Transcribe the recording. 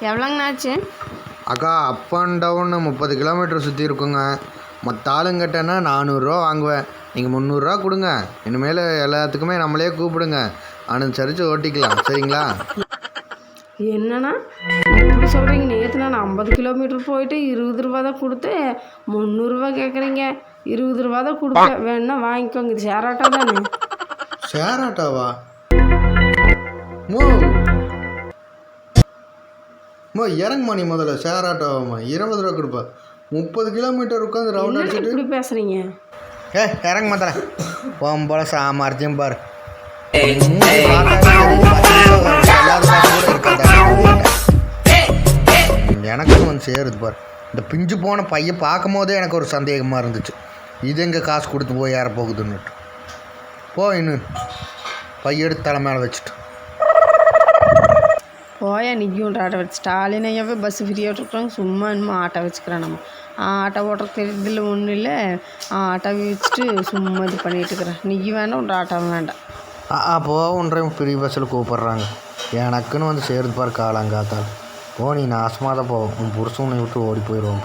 எவ்வளோங்கண்ணா ஆச்சு? அக்கா up and down 30 kilometre சுற்றி இருக்குங்க. மற்ற ஆளுங்கிட்டன்னா 400 வாங்குவேன். நீங்கள் 300 கொடுங்க. இனிமேல் எல்லாத்துக்குமே நம்மளே கூப்பிடுங்க, அனுசரித்து ஓட்டிக்கலாம். சரிங்களா? என்னண்ணா இப்படி சொல்கிறீங்க? நேற்று நான் 50 கிலோமீட்டர் போயிட்டு 20 ரூபா தான் கொடுத்து 300 கேட்குறீங்க. 20 ரூபா தான் கொடுப்பேன், வேணுன்னா வாங்கிக்கோங்க. இது ஷேர் ஆட்டோ தானே? ஷேர் ஆட்டோவா? இறங்குமா நீ முதல்ல. ஷேர் ஆட்டோவாம்மா 20 ரூபா கொடுப்பா. 30 கிலோமீட்டர் உட்காந்து ரவுண்ட் அடிச்சுட்டு இப்படி பேசுகிறீங்க? இறங்க மாத்திர போகும்போல சாமர்த்தியம் பாரு. எனக்குன்னு வந்து சேருது பாரு. இந்த பிஞ்சு போன பையன் பார்க்கும் போதே எனக்கு ஒரு சந்தேகமாக இருந்துச்சு, இது எங்கே காசு கொடுத்து போய் ஏற போகுதுன்னுட்டு. இன்னும் பையெடுத்து தலை மேலே வச்சுட்டு போயா நீயும் ஆட்டோ வச்சு. ஸ்டாலினையாவே பஸ்ஸு ஃப்ரீயாக விட்டுருக்குறாங்க, சும்மா இன்னும் ஆட்டோ வச்சுக்கிறேன். நம்ம ஆட்டோ ஓட்டுற தெரியுதில்ல, ஒன்றும் இல்லை. ஆட்டோ வச்சுட்டு சும்மா இது பண்ணிகிட்டு இருக்கிறேன். நீ வேண்டாம், ஒன்று ஆட்டோ வேண்டாம். ஒன்றரை ஃப்ரீ பஸ்ஸில் கூப்பிட்றாங்க. எனக்குன்னு வந்து சேருது பாரு காலங்காத்தால். நீ நாசமாக தான் உன் புருஷனை விட்டு ஓடி போயிடுவோம்.